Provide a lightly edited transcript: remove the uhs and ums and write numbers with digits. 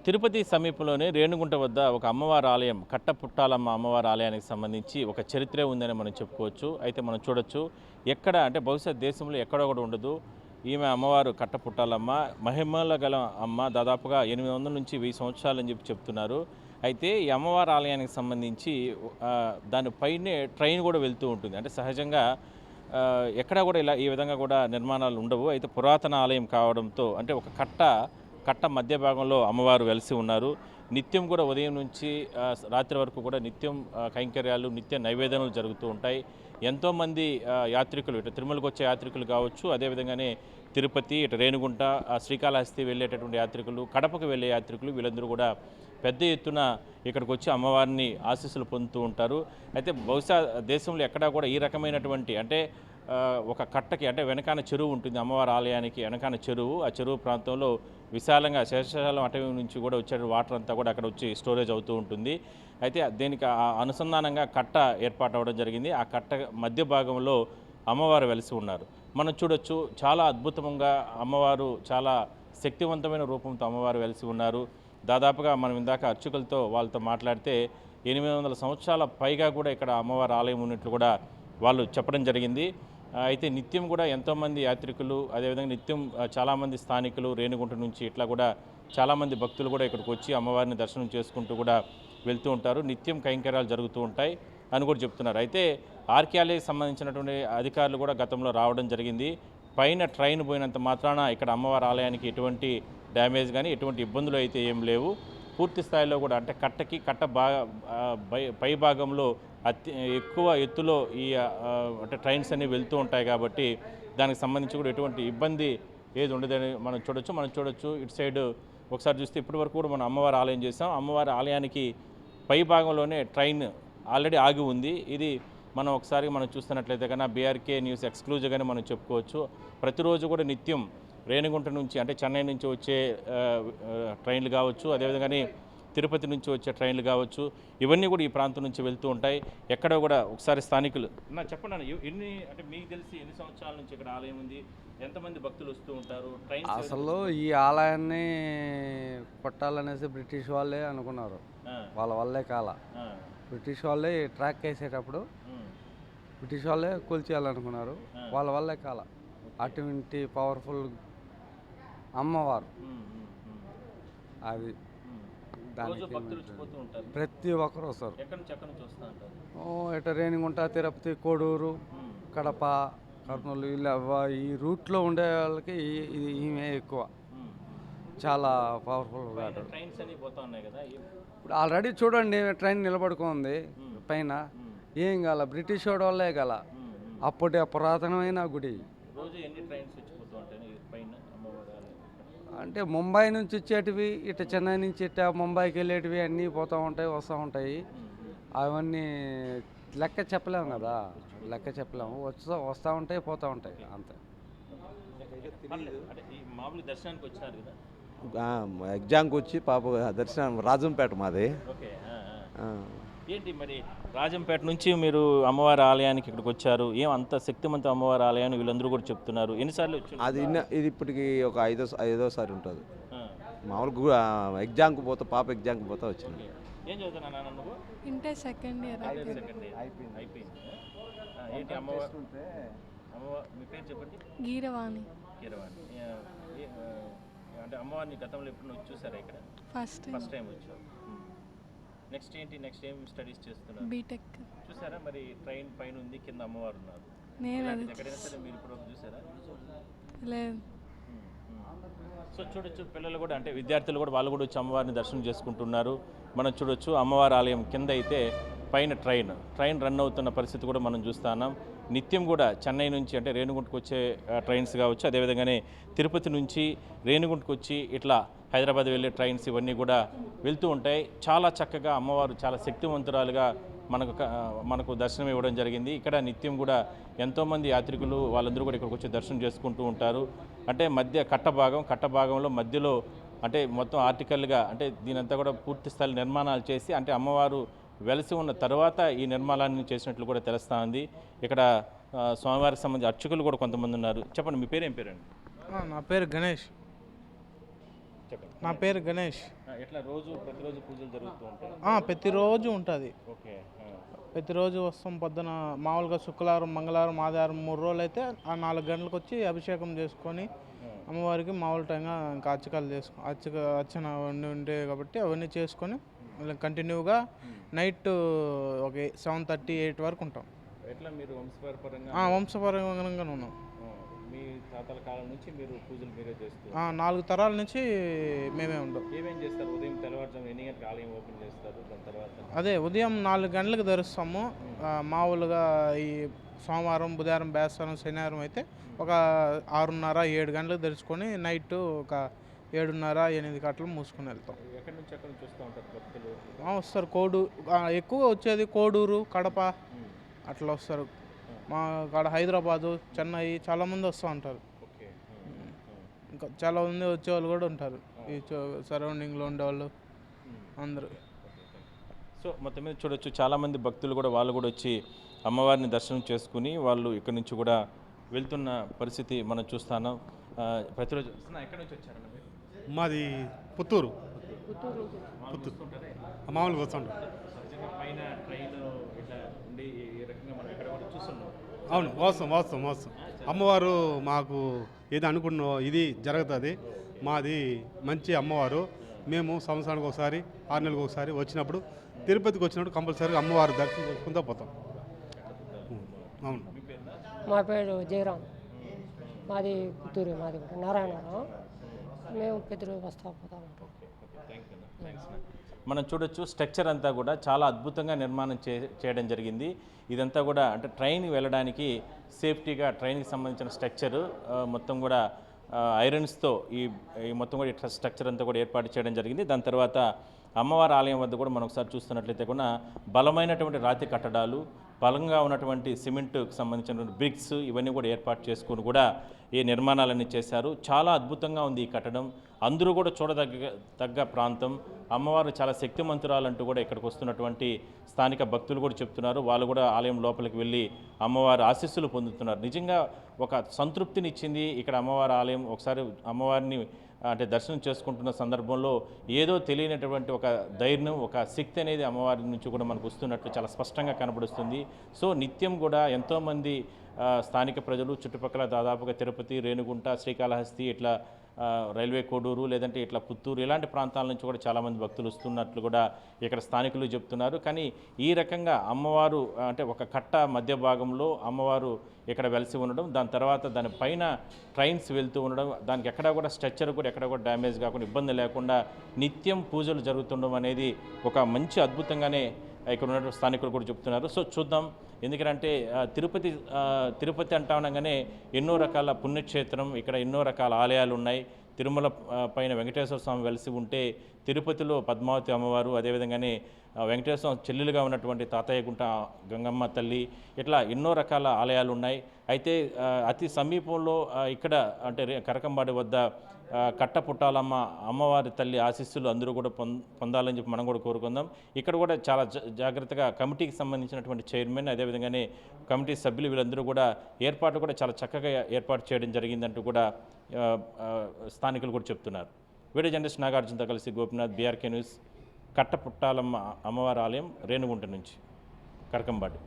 తిరుపతి సమీపంలోనే రేణుగుంట వద్ద ఒక అమ్మవారి ఆలయం కట్టపుట్టాలమ్మ అమ్మవారి ఆలయానికి సంబంధించి ఒక చరిత్రే ఉందని మనం చెప్పుకోవచ్చు. అయితే మనం చూడొచ్చు ఎక్కడ అంటే బహుశా దేశంలో ఎక్కడ కూడా ఉండదు. ఈమె అమ్మవారు కట్టపుట్టాలమ్మ మహిమల గల అమ్మ దాదాపుగా 800 నుంచి 1000 సంవత్సరాలు అని చెప్పి చెప్తున్నారు. అయితే ఈ అమ్మవారి ఆలయానికి సంబంధించి దాని పైనే ట్రైన్ కూడా వెళ్తూ ఉంటుంది. అంటే సహజంగా ఎక్కడా కూడా ఇలా ఈ విధంగా కూడా నిర్మాణాలు ఉండవు. అయితే పురాతన ఆలయం కావడంతో అంటే ఒక కట్ట మధ్య భాగంలో అమ్మవారు వెలిసి ఉన్నారు. నిత్యం కూడా ఉదయం నుంచి రాత్రి వరకు కూడా నిత్యం కైంకర్యాలు, నిత్య నైవేద్యాలు జరుగుతూ ఉంటాయి. ఎంతోమంది యాత్రికులు ఇటు తిరుమలకు వచ్చే యాత్రికులు కావచ్చు, అదేవిధంగానే తిరుపతి, ఇటు రేణిగుంట, శ్రీకాళహస్తి వెళ్ళేటటువంటి యాత్రికులు, కడపకు వెళ్ళే యాత్రికులు వీళ్ళందరూ కూడా పెద్ద ఎత్తున ఇక్కడికి వచ్చి అమ్మవారిని ఆశీస్సులు పొందుతూ ఉంటారు. అయితే బహుశా దేశంలో ఎక్కడా కూడా ఈ రకమైనటువంటి అంటే ఒక కట్టకి అంటే వెనకాన చెరువు ఉంటుంది. అమ్మవారి ఆలయానికి వెనకాన చెరువు, ఆ చెరువు ప్రాంతంలో విశాలంగా శేషాచలం అటవీ నుంచి కూడా వచ్చే వాటర్ అంతా కూడా అక్కడ వచ్చి స్టోరేజ్ అవుతూ ఉంటుంది. అయితే దీనికి అనుసంధానంగా కట్ట ఏర్పాటు అవ్వడం జరిగింది. ఆ కట్ట మధ్య భాగంలో అమ్మవారు వెలిసి ఉన్నారు. మనం చూడొచ్చు చాలా అద్భుతంగా అమ్మవారు చాలా శక్తివంతమైన రూపంతో అమ్మవారు వెలిసి ఉన్నారు. దాదాపుగా మనం ఇందాక అర్చకులతో వాళ్ళతో మాట్లాడితే 800 సంవత్సరాల పైగా కూడా ఇక్కడ అమ్మవారి ఆలయం ఉన్నట్లు కూడా వాళ్ళు చెప్పడం జరిగింది. అయితే నిత్యం కూడా ఎంతోమంది యాత్రికులు, అదేవిధంగా నిత్యం చాలామంది స్థానికులు రేణిగుంట నుంచి ఇట్లా కూడా చాలామంది భక్తులు కూడా ఇక్కడికి వచ్చి అమ్మవారిని దర్శనం చేసుకుంటూ కూడా వెళ్తూ ఉంటారు. నిత్యం కైంకర్యాలు జరుగుతూ ఉంటాయి అని కూడా చెప్తున్నారు. అయితే ఆర్కియాలజీకి సంబంధించినటువంటి అధికారులు కూడా గతంలో రావడం జరిగింది. పైన ట్రైన్ పోయినంత మాత్రాన ఇక్కడ అమ్మవారి ఆలయానికి ఎటువంటి డ్యామేజ్ కానీ ఎటువంటి ఇబ్బందులు అయితే ఏం లేవు. పూర్తి స్థాయిలో కూడా అంటే కట్ట పై భాగంలో ఎక్కువ ఎత్తులో ఈ అంటే ట్రైన్స్ అనేవి వెళ్తూ ఉంటాయి కాబట్టి దానికి సంబంధించి కూడా ఎటువంటి ఇబ్బంది ఏది ఉండదని మనం చూడొచ్చు. ఇటు సైడ్ ఒకసారి చూస్తే ఇప్పటి వరకు కూడా మనం అమ్మవారి ఆలయం చేసాం. అమ్మవారి ఆలయానికి పై భాగంలోనే ట్రైన్ ఆల్రెడీ ఆగి ఉంది. ఇది మనం చూస్తున్నట్లయితే కన్నా బీఆర్కే న్యూస్ ఎక్స్క్లూజివ్గానే మనం చెప్పుకోవచ్చు. ప్రతిరోజు కూడా నిత్యం రేణిగుంట నుంచి అంటే చెన్నై నుంచి వచ్చే ట్రైన్లు కావచ్చు, అదేవిధంగానే తిరుపతి నుంచి వచ్చే ట్రైన్లు కావచ్చు, ఇవన్నీ కూడా ఈ ప్రాంతం నుంచి వెళ్తూ ఉంటాయి. ఎక్కడ కూడా ఒకసారి స్థానికులు చెప్పండి ఎన్ని అంటే మీకు తెలిసి ఎన్ని సంవత్సరాల నుంచి ఇక్కడ ఆలయం ఉంది, ఎంతమంది భక్తులు వస్తూ ఉంటారు? ట్రైన్ అసలు ఈ ఆలయాన్ని కొట్టాలనేసి బ్రిటిష్ వాళ్ళే అనుకున్నారు. వాళ్ళ వల్లే బ్రిటిష్ వాళ్ళే ట్రాక్ వేసేటప్పుడు బ్రిటిష్ వాళ్ళే కూల్చేయాలనుకున్నారు. వాళ్ళ వల్లే అటువంటి పవర్ఫుల్ అమ్మవారు అది. దానికి ప్రతి ఒక్కరు వస్తారు. ఇట రేణిగుంట, తిరుపతి, కోడూరు, కడప, కర్నూలు ఈ రూట్లో ఉండే వాళ్ళకి ఈమె ఎక్కువ చాలా పవర్ఫుల్. ఇప్పుడు ఆల్రెడీ చూడండి ట్రైన్ నిలబడుకుంది పైన. ఏం బ్రిటిష్ వాడు వల్లే అప్పటి పురాతనమైన గుడి. అంటే ముంబై నుంచి వచ్చేటివి, ఇటు చెన్నై నుంచి ఇట్లా ముంబైకి వెళ్ళేటివి అన్నీ పోతూ ఉంటాయి, వస్తూ ఉంటాయి. అవన్నీ లెక్క చెప్పలేము కదా, వస్తూ ఉంటాయి, పోతూ ఉంటాయి అంతే. ఎగ్జామ్కి వచ్చి దర్శనం రాజంపేట మాది. ఏంటి మరి రాజంపేట నుంచి మీరు అమ్మవారి ఆలయానికి ఇక్కడికి వచ్చారు, ఏం అంత శక్తివంత అమ్మవారి ఆలయాన్ని వీళ్ళందరూ కూడా చెప్తున్నారు. ఎన్నిసార్లు వచ్చి ఇది ఇప్పటికి ఒక ఐదోసారి ఉంటుంది. మామూలుగా ఎగ్జామ్కి పోతా వచ్చింది. ఏం చదువుతున్నా నువ్వు? ఇంటర్ సెకండ్ ఇయర్ అయిపోయింది. ఏంటి అమ్మవారు మీ పేరు చెప్పండి? గీరవాణి. అంటే అమ్మవారిని గతంలో ఎప్పుడు చూసారా ఇక్కడ? ఫస్ట్ టైం వచ్చారు. నెక్స్ట్ ఏం స్టడీస్ చేస్తున్నారు? బీటెక్. చూసారా మరి ట్రైన్ పైన ఉంది, కింద అమ్మవారు ఉన్నారు. ఎక్కడైనా సరే మీరు ఇప్పుడు చూసారా? లేదు. సో చూడొచ్చు పిల్లలు కూడా అంటే విద్యార్థులు కూడా వాళ్ళు కూడా వచ్చి అమ్మవారిని దర్శనం చేసుకుంటున్నారు. మనం చూడొచ్చు అమ్మవారి ఆలయం కింద అయితే పైన ట్రైన్ రన్ అవుతున్న పరిస్థితి కూడా మనం చూస్తున్నాం. నిత్యం కూడా చెన్నై నుంచి అంటే రేణిగుంటకు వచ్చే ట్రైన్స్ కావచ్చు, అదేవిధంగానే తిరుపతి నుంచి రేణిగుంటకు వచ్చి ఇట్లా హైదరాబాద్ వెళ్ళే ట్రైన్స్ ఇవన్నీ కూడా వెళ్తూ ఉంటాయి. చాలా చక్కగా అమ్మవారు చాలా శక్తివంతురాలుగా మనకు దర్శనం ఇవ్వడం జరిగింది. ఇక్కడ నిత్యం కూడా ఎంతోమంది యాత్రికులు వాళ్ళందరూ కూడా ఇక్కడికి వచ్చి దర్శనం చేసుకుంటూ ఉంటారు. అంటే కట్ట భాగంలో మధ్యలో అంటే మొత్తం ఆర్టికల్గా అంటే దీనంతా కూడా పూర్తి స్థాయి నిర్మాణాలు చేసి అంటే అమ్మవారు వెలసి ఉన్న తర్వాత ఈ నిర్మాణాన్ని చేసినట్లు కూడా తెలుస్తూ ఉంది. ఇక్కడ స్వామివారికి సంబంధించి అర్చకులు కూడా కొంతమంది ఉన్నారు. చెప్పండి మీ పేరు? ఏం పేరండి? నా పేరు గణేష్. చెప్పండి. నా పేరు గణేష్. ఎట్లా ప్రతిరోజు పూజలు జరుగుతూ ఉంటాయి? ప్రతిరోజు ఉంటుంది. ఓకే. ప్రతిరోజు వస్తాం పొద్దున. మామూలుగా శుక్రవారం, మంగళవారం, ఆదివారం 3 రోజులు అయితే ఆ 4 గంటలకు వచ్చి అభిషేకం చేసుకొని అమ్మవారికి మామూలు టైంగా ఇంకా అర్చకాలు అర్చన ఉండే కాబట్టి అవన్నీ చేసుకొని మళ్ళీ కంటిన్యూగా నైట్ ఒక 7:30, 8 వరకు ఉంటాం. ఎట్లా మీరు వంశపరంగా? వంశపరంగా ఉన్నాం. మీ తాతల కాలం నుంచి మీరు పూజలు మీరే చేస్తారు? 4 తరాల నుంచి మేమే ఉంటాం. ఏమేం చేస్తారు? ఉదయం తెల్లవారుజాము ఎన్ని గంటలకు ఆలయం ఓపెన్ చేస్తారు? దాని తర్వాత అదే ఉదయం 4 గంటలకు తెరుస్తాము. మామూలుగా ఈ సోమవారం, బుధవారం, బేస్తవారం, శనివారం అయితే ఒక 6:30, 7 గంటలకు తెరుచుకొని నైట్ ఒక 7:30, 8 గంటలు మూసుకొని వెళ్తాం. ఎక్కడి నుంచి వస్తూ ఉంటారు భక్తులు? వస్తారు. ఎక్కువగా వచ్చేది కోడూరు, కడప అట్లా వస్తారు. మా కాడ హైదరాబాదు, చెన్నై చాలామంది వస్తూ ఉంటారు. ఇంకా చాలామంది వచ్చేవాళ్ళు కూడా ఉంటారు, ఈ సరౌండింగ్లో ఉండేవాళ్ళు అందరూ. సో మొత్తం మీద చూడొచ్చు, చాలామంది భక్తులు కూడా వాళ్ళు కూడా వచ్చి అమ్మవారిని దర్శనం చేసుకుని వాళ్ళు ఇక్కడి నుంచి కూడా వెళ్తున్న పరిస్థితి మనం చూస్తాను ప్రతిరోజు. ఎక్కడి నుంచి వచ్చారన్న మీరు? మాది పుత్తూరు. మామూలుగా వస్తుంటాం. పైన ట్రైన్ ఇట్లా ఉండి ఈ రకంగా మనం ఎక్కడ కూడా చూస్తున్నాం. అవును, వాస్తవం. అమ్మవారు మాకు ఏది అనుకున్నో ఇది జరుగుతుంది. మాది మంచి అమ్మవారు. మేము సంవత్సరానికి ఒకసారి, 6 నెలలకు ఒకసారి వచ్చినప్పుడు, తిరుపతికి వచ్చినప్పుడు కంపల్సరీగా అమ్మవారు దర్శనం చేసుకుంటూ పోతాం. అవును. మా పేరు జయరాం. మాది పుత్తూరు. మాది కూడా నారాయణవరం. మేము ప్రతిరోజు వస్తూ పోతా ఉంటాం. మనం చూడొచ్చు, స్ట్రక్చర్ అంతా కూడా చాలా అద్భుతంగా నిర్మాణం చేయడం జరిగింది. ఇదంతా కూడా అంటే ట్రైన్ వెళ్ళడానికి సేఫ్టీగా ట్రైన్కి సంబంధించిన స్ట్రక్చరు మొత్తం కూడా ఐరన్స్తో ఈ మొత్తం కూడా ఇట్లా స్ట్రక్చర్ అంతా కూడా ఏర్పాటు చేయడం జరిగింది. దాని తర్వాత అమ్మవారి ఆలయం వద్ద కూడా మనం ఒకసారి చూస్తున్నట్లయితే కూడా బలమైనటువంటి రాతి కట్టడాలు, బలంగా ఉన్నటువంటి సిమెంట్కి సంబంధించినటువంటి బ్రిక్స్ ఇవన్నీ కూడా ఏర్పాటు చేసుకుని కూడా ఈ నిర్మాణాలన్నీ చేశారు. చాలా అద్భుతంగా ఉంది ఈ కట్టడం. అందరూ కూడా చూడదగ్గ ప్రాంతం. అమ్మవారు చాలా శక్తిమంతురాలంటూ కూడా ఇక్కడికి వస్తున్నటువంటి స్థానిక భక్తులు కూడా చెప్తున్నారు. వాళ్ళు కూడా ఆలయం లోపలికి వెళ్ళి అమ్మవారి ఆశీస్సులు పొందుతున్నారు. నిజంగా ఒక సంతృప్తినిచ్చింది ఇక్కడ అమ్మవారి ఆలయం. ఒకసారి అమ్మవారిని అంటే దర్శనం చేసుకుంటున్న సందర్భంలో ఏదో తెలియనటువంటి ఒక ధైర్యం, ఒక శక్తి అనేది అమ్మవారి నుంచి కూడా మనకు వస్తున్నట్లు చాలా స్పష్టంగా కనబడుస్తుంది. సో నిత్యం కూడా ఎంతోమంది స్థానిక ప్రజలు చుట్టుపక్కల దాదాపుగా తిరుపతి, రేణిగుంట, శ్రీకాళహస్తి, ఇట్లా రైల్వే కోడూరు, లేదంటే ఇట్లా పుత్తూరు ఇలాంటి ప్రాంతాల నుంచి కూడా చాలామంది భక్తులు వస్తున్నట్లు కూడా ఇక్కడ స్థానికులు చెప్తున్నారు. కానీ ఈ రకంగా అమ్మవారు అంటే ఒక కట్ట మధ్య భాగంలో అమ్మవారు ఇక్కడ వెలిసి ఉండడం, దాని తర్వాత దానిపైన ట్రైన్స్ వెళ్తూ ఉండడం, దానికి ఎక్కడా కూడా స్ట్రక్చర్ కూడా ఎక్కడ కూడా డ్యామేజ్ కాకుండా, ఇబ్బంది లేకుండా నిత్యం పూజలు జరుగుతుండడం అనేది ఒక మంచి అద్భుతంగానే ఇక్కడ ఉన్న స్థానికులు కూడా చెప్తున్నారు. సో చూద్దాం. ఎందుకంటే తిరుపతి అంటా ఉండగానే ఎన్నో రకాల పుణ్యక్షేత్రం, ఇక్కడ ఎన్నో రకాల ఆలయాలు ఉన్నాయి. తిరుమల పైన వెంకటేశ్వర స్వామి వెలిసి ఉంటే, తిరుపతిలో పద్మావతి అమ్మవారు, అదేవిధంగానే వెంకటేశ్వర స్వామి చెల్లెలుగా ఉన్నటువంటి తాతయ్యగుంట గంగమ్మ తల్లి, ఇట్లా ఎన్నో రకాల ఆలయాలు ఉన్నాయి. అయితే అతి సమీపంలో ఇక్కడ అంటే కరకంబాడి వద్ద కట్టపుట్టాలమ్మ అమ్మవారి తల్లి ఆశీస్సులు అందరూ కూడా పొందాలని చెప్పి మనం కూడా కోరుకుందాం. ఇక్కడ కూడా చాలా జాగ్రత్తగా కమిటీకి సంబంధించినటువంటి చైర్మన్, అదేవిధంగానే కమిటీ సభ్యులు వీళ్ళందరూ కూడా ఏర్పాటు కూడా చాలా చక్కగా ఏర్పాటు చేయడం జరిగిందంటూ కూడా స్థానికులు కూడా చెప్తున్నారు. వీడియో జర్నలిస్ట్ నాగార్జునతో కలిసి గోపినాథ్, బీఆర్కే న్యూస్, కట్టపుట్టాలమ్మ అమ్మవారి ఆలయం, రేణిగుంట నుంచి, కరకంబాడి.